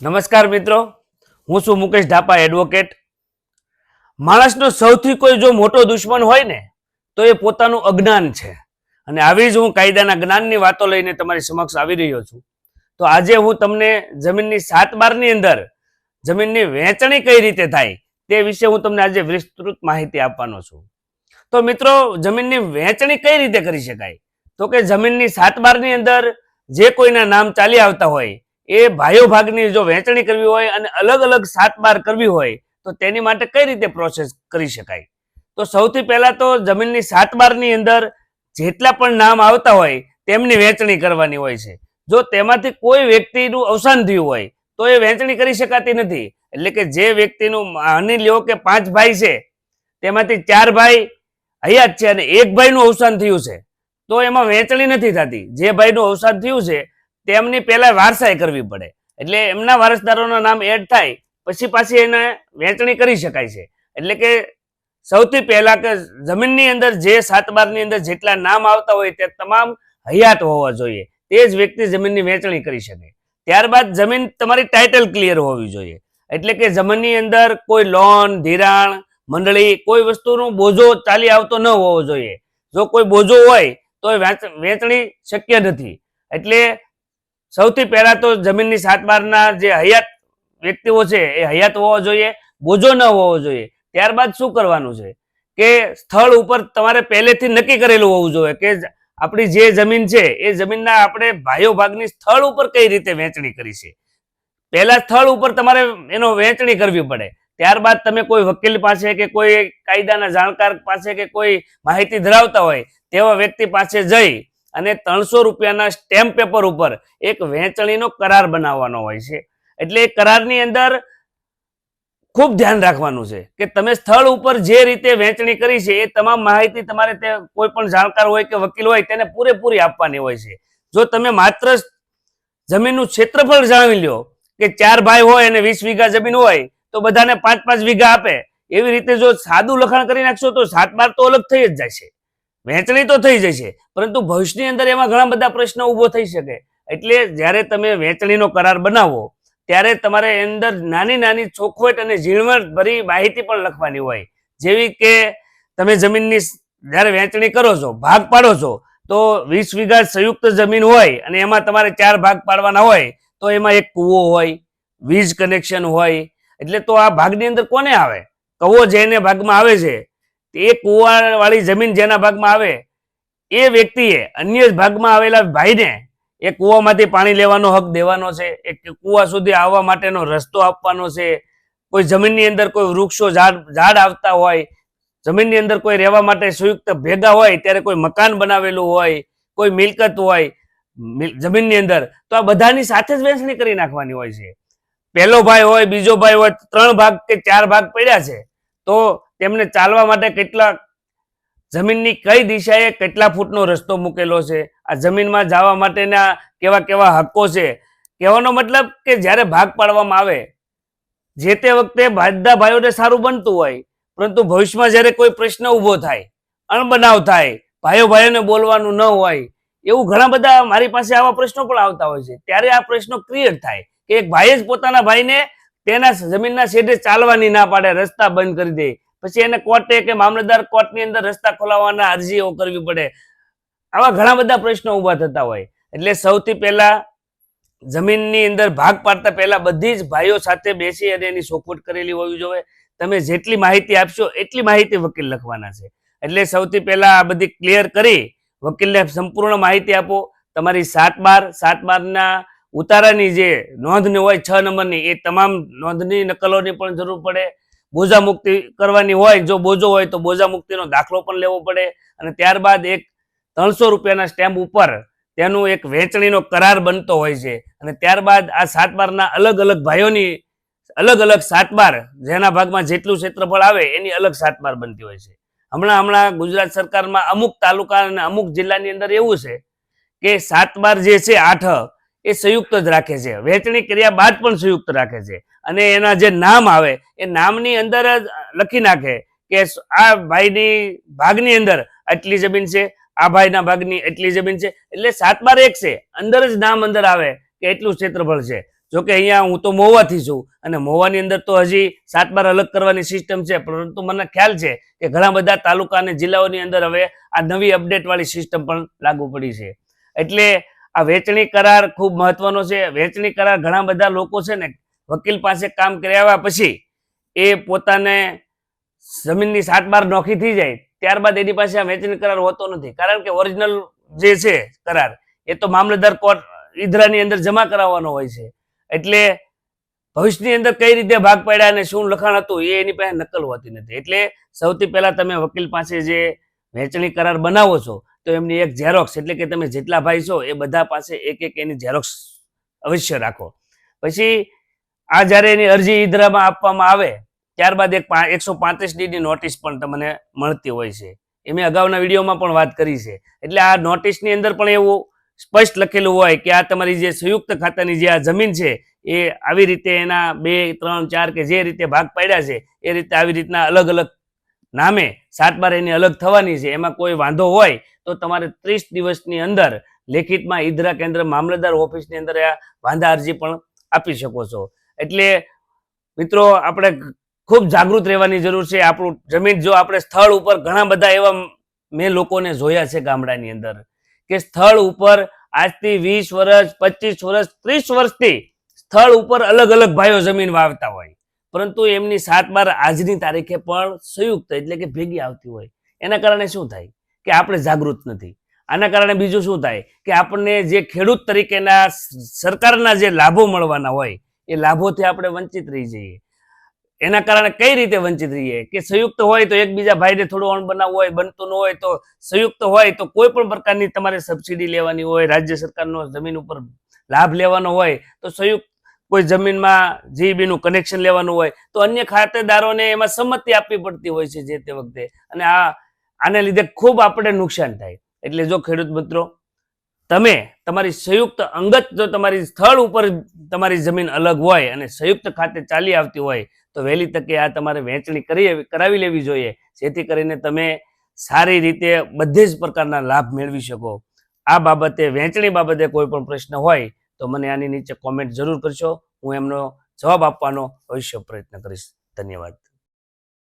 નમસ્કાર મિત્રો, હું છું મુકેશ ઢાપા, એડવોકેટ. માણસનો સૌથી કોઈ જો મોટો દુશ્મન હોય ને તો એ પોતાનું અજ્ઞાન છે. અને આવી જ હું કાયદાના જ્ઞાનની વાતો લઈને તમારી સમક્ષ આવી રહ્યો છું. તો આજે હું તમને જમીનની 7/12 અંદર જમીનની વહેંચણી કઈ રીતે થાય તે વિશે હું તમને આજે વિસ્તૃત માહિતી આપવાનો છું. તો મિત્રો, જમીનની વહેંચણી કઈ રીતે કરી શકાય? તો કે જમીનની 7/12 અંદર જે કોઈના નામ ચાલી આવતા હોય એ ભાઈઓ ભાગની જો વહેંચણી કરવી હોય અને અલગ અલગ 7/12 કરવી હોય તો તેની માટે કઈ રીતે પ્રોસેસ કરી શકાય? તો સૌથી પહેલા તો જમીનની 7/12 અંદર જેટલા પણ નામ આવતા હોય તેમની વહેંચણી કરવાની હોય છે. જો તેમાંથી કોઈ વ્યક્તિનું અવસાન થયું હોય તો એ વહેંચણી કરી શકાતી નથી. એટલે કે જે વ્યક્તિનું, માની લ્યો કે 5 ભાઈ છે, તેમાંથી 4 ભાઈ હયાત છે અને 1 ભાઈનું અવસાન થયું છે, તો એમાં વહેંચણી નથી થતી. જે ભાઈનું અવસાન થયું છે તેમની પહેલા વારસાઈ કરવી પડે, એટલે એમના વારસદારોના નામ એડ થાય પછી પાછી એને વહેંચણી કરી શકાય છે. એટલે કે સૌથી પહેલા કે જમીનની અંદર જે 7/12 અંદર જેટલા નામ આવતા હોય તે તમામ હયાત હોવા જોઈએ, તે જ વ્યક્તિ જમીનની વહેંચણી કરી શકે. ત્યારબાદ જમીન તમારી ટાઇટલ ક્લિયર હોવી જોઈએ. એટલે કે જમીનની અંદર કોઈ લોન, ધિરાણ, મંડળી, કોઈ વસ્તુનો બોજો ચાલી આવતો ન હોવો જોઈએ. જો કોઈ બોજો હોય તો વહેંચણી શક્ય નથી. એટલે સૌથી પહેલા તો જમીનની 7/12 જે હયાત વ્યક્તિઓ છે એ હયાત હોવા જોઈએ, બોજો ન હોવો જોઈએ. ત્યારબાદ શું કરવાનું છે કે સ્થળ ઉપર તમારે પહેલેથી નક્કી કરેલું હોવું જોઈએ કે આપણી જે જમીન છે એ જમીનના આપણે ભાઈઓ ભાગની સ્થળ ઉપર કઈ રીતે વહેંચણી કરી છે. પહેલા સ્થળ ઉપર તમારે એનો વહેંચણી કરવી પડે. ત્યારબાદ તમે કોઈ વકીલ પાસે કે કોઈ કાયદાના જાણકાર પાસે કે કોઈ માહિતી ધરાવતા હોય તેવા વ્યક્તિ પાસે જઈ અને 300 રૂપિયાના સ્ટેમ્પ પેપર ઉપર એક વહેંચણીનો કરાર બનાવવાનો હોય છે. એટલે એ કરારની અંદર ખૂબ ધ્યાન રાખવાનું છે કે તમે સ્થળ ઉપર જે રીતે વહેંચણી કરી છે એ તમામ માહિતી તમારે તે કોઈ પણ જાણકાર હોય કે વકીલ હોય તેને પૂરેપૂરી આપવાની હોય છે. જો તમે માત્ર જમીનનું ક્ષેત્રફળ જાણી લો કે 4 ભાઈ હોય અને 20 વીઘા જમીન હોય તો બધાને 5-5 વીઘા આપે, એવી રીતે જો સાદું લખાણ કરી નાખશો તો 7/12 તો અલગ થઈ જ જાય છે. વહેંચણી તો થઈ જશે, પરંતુ ભવિષ્યની અંદર એમાં ઘણા બધા પ્રશ્નો ઊભો થઈ શકે. એટલે જ્યારે તમે વહેંચણીનો કરાર બનાવો ત્યારે તમારે અંદર નાની નાની ચોખવટ અને ઝીણવટ ભરી માહિતી પણ લખવાની હોય. જેવી કે તમે જમીનની જ્યારે વહેંચણી કરો છો, ભાગ પાડો છો, તો 20 વીઘા સંયુક્ત જમીન હોય અને એમાં તમારે 4 ભાગ પાડવાના હોય તો એમાં એક કૂવો હોય, વીજ કનેક્શન હોય. એટલે તો આ ભાગની અંદર કોને આવે? કૂવો જેને ભાગમાં આવે છે એ કૂવાવાળી જમીન જેના ભાગમાં આવે એ વ્યક્તિએ અન્ય ભાગમાં આવેલા ભાઈને એ કૂવામાંથી પાણી લેવાનો હક દેવાનો છે, એ કૂવા સુધી આવવા માટેનો રસ્તો આપવાનો છે. કોઈ જમીનની અંદર કોઈ વૃક્ષો, ઝાડ આવતા હોય, જમીનની અંદર કોઈ રહેવા માટે સંયુક્ત ભેગા હોય ત્યારે કોઈ મકાન બનાવેલું હોય, કોઈ મિલકત હોય જમીનની અંદર, તો આ બધાની સાથે જ વહેંચણી કરી નાખવાની હોય છે. પહેલો ભાઈ હોય, બીજો ભાઈ હોય, 3 ભાગ કે 4 ભાગ પડ્યા છે તો તેમને ચાલવા માટે કેટલા, જમીનની કઈ દિશાએ કેટલા ફૂટનો રસ્તો મૂકેલો છે, આ જમીનમાં જવા માટેના કેવા કેવા હક્કો છે. કહેવાનો મતલબ કે જ્યારે ભાગ પાડવામાં આવે જે તે વખતે બધા ભાઈઓને સારું બનતું હોય, પરંતુ ભવિષ્યમાં જ્યારે કોઈ પ્રશ્ન ઊભો થાય, અણબનાવ થાય, ભાઈઓ ભાઈઓને બોલવાનું ન હોય, એવું ઘણા બધા મારી પાસે આવા પ્રશ્નો પણ આવતા હોય છે. ત્યારે આ પ્રશ્નો ક્રિએટ થાય કે એક ભાઈ જ પોતાના ભાઈને તેના જમીનના છેડે ચાલવાની ના પાડે, રસ્તા બંધ કરી દે, પછી એને કોર્ટે કે મામલતદાર કોર્ટની અંદર રસ્તા ખોલાવવાના અરજીઓ કરવી પડે. આવા ઘણા બધા પ્રશ્નો ઊભા થતા હોય. એટલે સૌથી પહેલા જમીનની અંદર ભાગ પાડતા પહેલા બધી જ ભાઈઓ સાથે બેસી અને એની ચોખવટ કરેલી હોવી જોઈએ. તમે જેટલી માહિતી આપશો એટલી માહિતી વકીલ લખવાના છે. એટલે સૌથી પહેલા આ બધી ક્લિયર કરી વકીલને સંપૂર્ણ માહિતી આપો. તમારી 7/12 ઉતારાની જે નોંધની હોય 6 નંબરની, એ તમામ નોંધની નકલોની પણ જરૂર પડે. બોજા મુક્તિ કરવાની હોય, જો બોજો હોય તો બોજા મુક્તિનો દાખલો પણ લેવો પડે. અને ત્યારબાદ એક 300 રૂપિયાના સ્ટેમ્પ ઉપર તેનું એક વહેંચણીનો કરાર બનતો હોય છે. અને ત્યારબાદ આ 7/12 અલગ અલગ ભાઈઓની અલગ અલગ 7/12 જેના ભાગમાં જેટલું ક્ષેત્રફળ આવે એની અલગ 7/12 બનતી હોય છે. હમણાં ગુજરાત સરકારમાં અમુક તાલુકા અને અમુક જિલ્લાની અંદર એવું છે કે 7/12 જે છે 8 એ સંયુક્ત જ રાખે છે, વહેંચણી કર્યા બાદ પણ સંયુક્ત રાખે છે. અને એના જે નામ આવે એ નામની અંદર જ લખી નાખે કે આ ભાઈની ભાગની અંદર આટલી જમીન છે, આ ભાઈના ભાગની એટલી જમીન છે. એટલે 7/12 એક છે, અંદર જ નામ અંદર આવે કે એટલું ક્ષેત્રફળ છે. જોકે અહીંયા હું તો મહુવાથી છું અને મહુવાની અંદર તો હજી 7/12 અલગ કરવાની સિસ્ટમ છે, પરંતુ મને ખ્યાલ છે કે ઘણા બધા તાલુકા અને જિલ્લાઓની અંદર હવે આ નવી અપડેટ વાળી સિસ્ટમ પણ લાગુ પડી છે. એટલે આ વહેંચણી કરાર ખૂબ મહત્વનો છે. વહેંચણી કરાર ઘણા બધા લોકો છે ને વકીલ પાસે કામ કર્યા પછી એ પોતાને જમીનની 7/12 નોખી થઈ જાય ત્યારબાદ એની પાસે આ વહેંચણી કરાર હોતો નથી, કારણ કે ઓરિજિનલ જે છે કરાર એ તો મામલતદાર કોર્ટ ઈદરાની અંદર જમા કરાવવાનો હોય છે. એટલે ભવિષ્યની અંદર કઈ રીતે ભાગ પાડ્યા અને શું લખાણ હતું એ એની પાસે નકલ હોતી નથી. એટલે સૌથી પહેલા તમે વકીલ પાસે જે વહેંચણી કરાર બનાવો છો તો એમની એક ઝેરોક્સ, એટલે કે તમે જેટલા ભાઈ છો એ બધા પાસે એક એક એની ઝેરોક્સ અવશ્ય રાખો. પછી આ જ્યારે એની અરજી ઈદરામાં આપવામાં આવે ત્યારબાદ એક 135D નોટિસ પણ તમને મળતી હોય છે. એ મેં અગાઉના વિડીયોમાં પણ વાત કરી છે. એટલે આ નોટિસની અંદર પણ એવું સ્પષ્ટ લખેલું હોય કે આ તમારી જે સંયુક્ત ખાતાની જે આ જમીન છે એ આવી રીતે એના 2, 3, 4 કે જે રીતે ભાગ પાડ્યા છે એ રીતે આવી રીતના અલગ અલગ નામે 7/12 એની અલગ થવાની છે. એમાં કોઈ વાંધો હોય તો તમારે 30 દિવસની અંદર લેખિતમાં ઈદરા કેન્દ્ર મામલતદાર ઓફિસની અંદર આ વાંધા અરજી પણ આપી શકો છો. એટલે મિત્રો આપણે ખૂબ જાગૃત રહેવાની જરૂર છે. આપણું જમીન જો આપણે સ્થળ ઉપર ઘણા બધા એવા મેં લોકોને જોયા છે ગામડાની અંદર કે સ્થળ ઉપર આજથી 20 વર્ષ, 25 વર્ષ, 30 વર્ષથી સ્થળ ઉપર અલગ અલગ ભાઈઓ જમીન વાવતા હોય, પરંતુ એમની 7/12 આજની તારીખે પણ સંયુક્ત એટલે કે ભેગી આવતી હોય. એના કારણે શું થાય કે આપણે જાગૃત નથી. આના કારણે બીજું શું થાય કે આપણને જે ખેડૂત તરીકેના સરકારના જે લાભો મળવાના હોય એ લાભોથી આપણે વંચિત રહી જઈએ. એના કારણે કઈ રીતે વંચિત રહીએ કે સંયુક્ત હોય તો એકબીજા ભાઈને થોડું અણ બનાવવું હોય, બનતું ન હોય તો સંયુક્ત હોય તો કોઈ પણ પ્રકારની તમારે સબસિડી લેવાની હોય, રાજ્ય સરકારનો જમીન ઉપર લાભ લેવાનો હોય તો સંયુક્ત કોઈ જમીનમાં જીબીનું કનેક્શન લેવાનું હોય તો અન્ય ખાતેદારોને એમાં સંમતિ આપવી પડતી હોય છે જે તે વખતે, અને આને લીધે ખૂબ આપણે નુકસાન થાય. એટલે જો ખેડૂત મિત્રો તમે તમારી સંયુક્ત અંગત જો તમારી સ્થળ ઉપર તમારી જમીન અલગ હોય અને સંયુક્ત ખાતે ચાલી આવતી હોય તો વહેલી તકે આ તમારે વહેંચણી કરાવી લેવી જોઈએ, જેથી કરીને તમે સારી રીતે બધી જ પ્રકારના લાભ મેળવી શકો. આ બાબતે વહેંચણી બાબતે કોઈ પણ પ્રશ્ન હોય તો મને આની નીચે કોમેન્ટ જરૂર કરશો. હું એમનો જવાબ આપવાનો અવશ્ય પ્રયત્ન કરીશ. ધન્યવાદ.